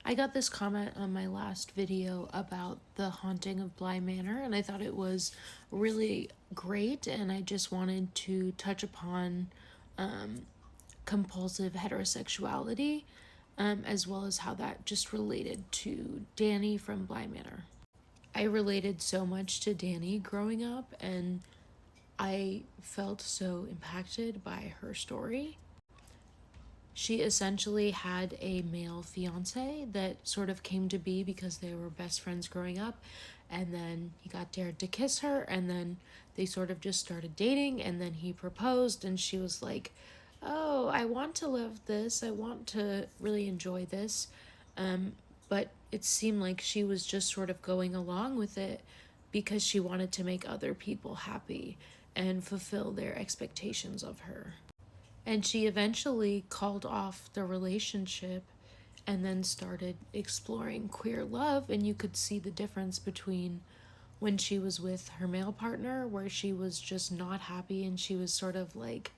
I got this comment on my last video about the Haunting of Bly Manor, and I thought it was really great, and I just wanted to touch upon compulsive heterosexuality, as well as how that just related to Dani from Bly Manor. I related so much to Dani growing up, and I felt so impacted by her story. She essentially had a male fiance that sort of came to be because they were best friends growing up, and then he got dared to kiss her, and then they sort of just started dating, and then he proposed, and she was like, oh, I want to live this, I want to really enjoy this. But it seemed like she was just sort of going along with it because she wanted to make other people happy and fulfill their expectations of her. And she eventually called off the relationship and then started exploring queer love. And you could see the difference between when she was with her male partner, where she was just not happy and she was sort of like,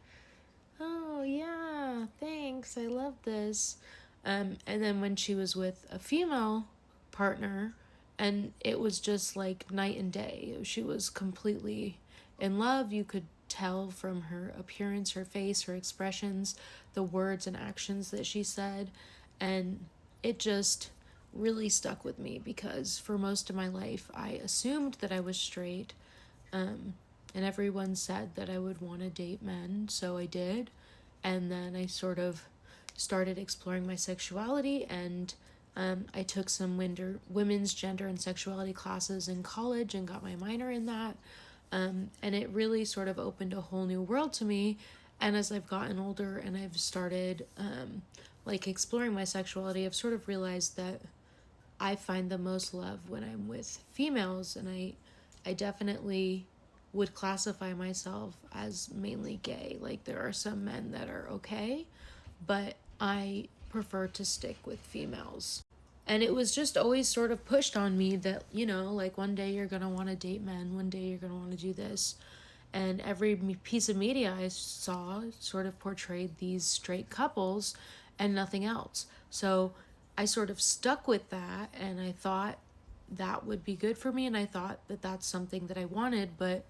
oh, yeah, thanks, I love this. And then when she was with a female partner, and it was just like night and day. She was completely in love. You could tell from her appearance, her face, her expressions, the words and actions that she said. And it just really stuck with me because for most of my life, I assumed that I was straight. And everyone said that I would want to date men, so I did. And then I sort of started exploring my sexuality, and I took some women's gender and sexuality classes in college and got my minor in that. And it really sort of opened a whole new world to me. And as I've gotten older and I've started exploring my sexuality, I've sort of realized that I find the most love when I'm with females, and I definitely would classify myself as mainly gay. Like, there are some men that are okay, but I prefer to stick with females. And it was just always sort of pushed on me that, like, one day you're going to want to date men, one day you're going to want to do this. And every piece of media I saw sort of portrayed these straight couples and nothing else. So I sort of stuck with that, and I thought that would be good for me, and I thought that that's something that I wanted. But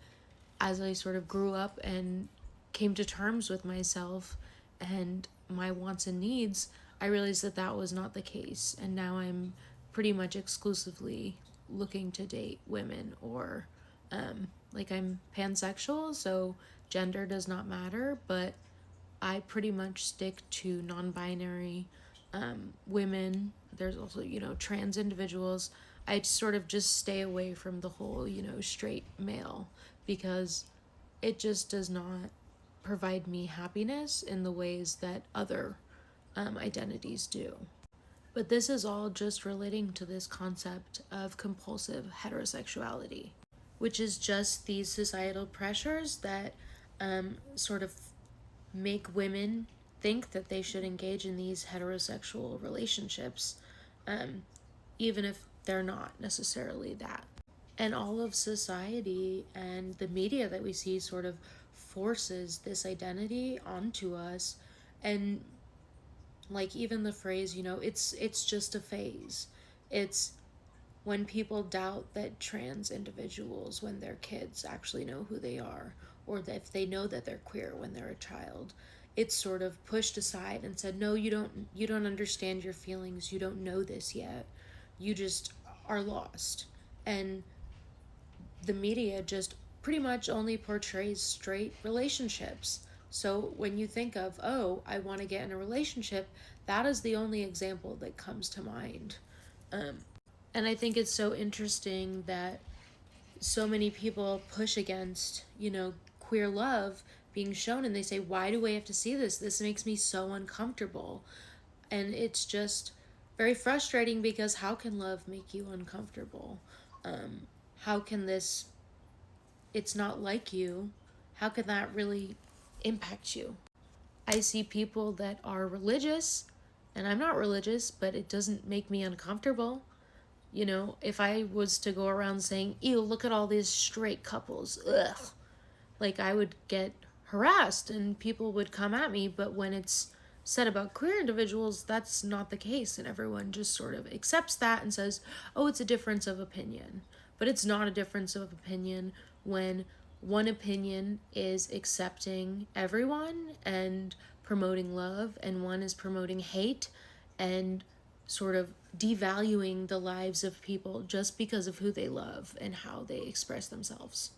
as I sort of grew up and came to terms with myself and my wants and needs, I realized that that was not the case. And now I'm pretty much exclusively looking to date women, or I'm pansexual, so gender does not matter, but I pretty much stick to non-binary women. There's also, trans individuals. I sort of just stay away from the whole, straight male, because it just does not provide me happiness in the ways that other identities do. But this is all just relating to this concept of compulsive heterosexuality, which is just these societal pressures that sort of make women think that they should engage in these heterosexual relationships, even if they're not necessarily that. And all of society and the media that we see sort of forces this identity onto us. And like, even the phrase, it's just a phase. It's when people doubt that trans individuals, when they're kids, actually know who they are, or that if they know that they're queer when they're a child, it's sort of pushed aside and said, no, you don't understand your feelings, you don't know this yet, you just are lost. And the media just pretty much only portrays straight relationships. So when you think of, oh, I want to get in a relationship, that is the only example that comes to mind. And I think it's so interesting that so many people push against, queer love being shown, and they say, why do I have to see this? This makes me so uncomfortable. And it's just very frustrating, because how can love make you uncomfortable? How can it's not like you, how can that really impact you? I see people that are religious, and I'm not religious, but it doesn't make me uncomfortable. If I was to go around saying, ew, look at all these straight couples, ugh, I would get harassed and people would come at me. But when it's said about queer individuals, that's not the case, and everyone just sort of accepts that and says, oh, it's a difference of opinion. But it's not a difference of opinion when one opinion is accepting everyone and promoting love, and one is promoting hate and sort of devaluing the lives of people just because of who they love and how they express themselves.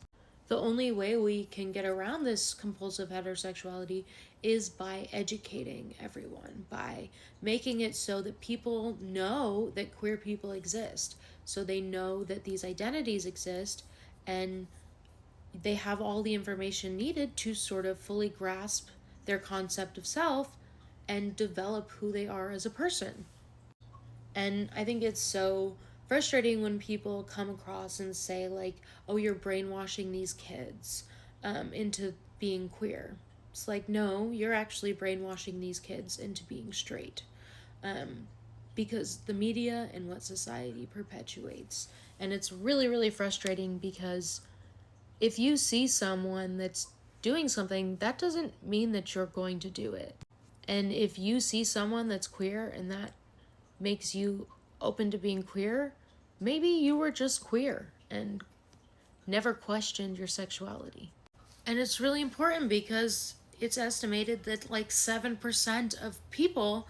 The only way we can get around this compulsive heterosexuality is by educating everyone, by making it so that people know that queer people exist, so they know that these identities exist, and they have all the information needed to sort of fully grasp their concept of self and develop who they are as a person. And I think it's so frustrating when people come across and say, like, oh, you're brainwashing these kids into being queer. It's like, no, you're actually brainwashing these kids into being straight. Because the media and what society perpetuates. And it's really, really frustrating because if you see someone that's doing something, that doesn't mean that you're going to do it. And if you see someone that's queer and that makes you open to being queer, maybe you were just queer and never questioned your sexuality. And it's really important because it's estimated that like 7% of people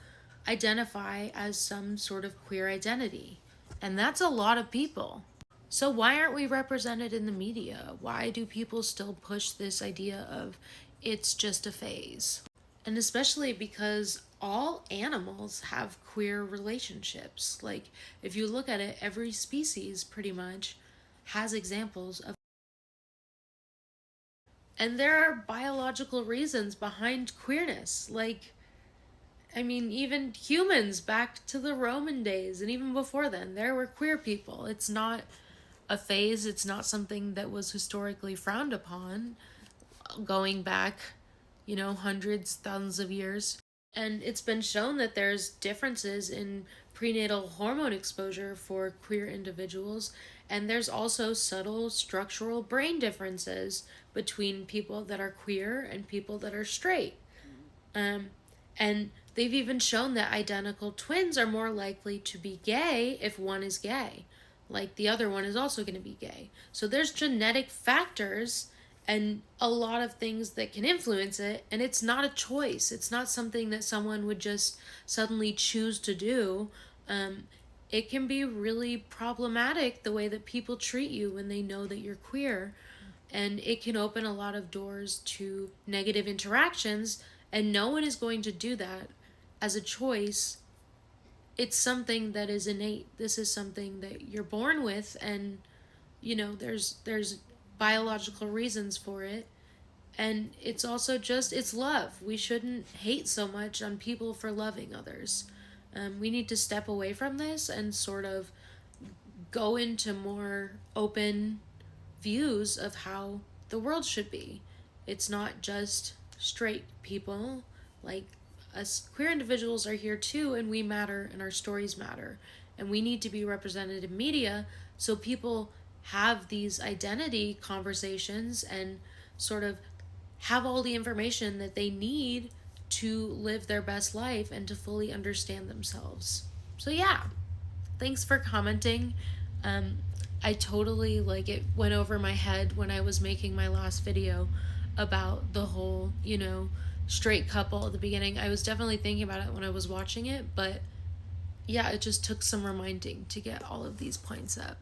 identify as some sort of queer identity. And that's a lot of people. So why aren't we represented in the media? Why do people still push this idea of it's just a phase? And especially because all animals have queer relationships. Like, if you look at it, every species pretty much has examples of. And there are biological reasons behind queerness. Like, I mean, even humans back to the Roman days and even before then, there were queer people. It's not a phase, it's not something that was historically frowned upon going back, hundreds, thousands of years. And it's been shown that there's differences in prenatal hormone exposure for queer individuals, and there's also subtle structural brain differences between people that are queer and people that are straight. And they've even shown that identical twins are more likely to be gay if one is gay. Like, the other one is also going to be gay. So there's genetic factors and a lot of things that can influence it, and it's not a choice. It's not something that someone would just suddenly choose to do. It can be really problematic the way that people treat you when they know that you're queer, and it can open a lot of doors to negative interactions, and no one is going to do that as a choice. It's something that is innate. This is something that you're born with, and there's biological reasons for it. And it's also just, it's love. We shouldn't hate so much on people for loving others. We need to step away from this and sort of go into more open views of how the world should be. It's not just straight people. Like, us queer individuals are here too, and we matter, and our stories matter. And we need to be represented in media so people have these identity conversations and sort of have all the information that they need to live their best life and to fully understand themselves. So yeah, thanks for commenting. I totally, like, it went over my head when I was making my last video about the whole, straight couple at the beginning. I was definitely thinking about it when I was watching it, but yeah, it just took some reminding to get all of these points up.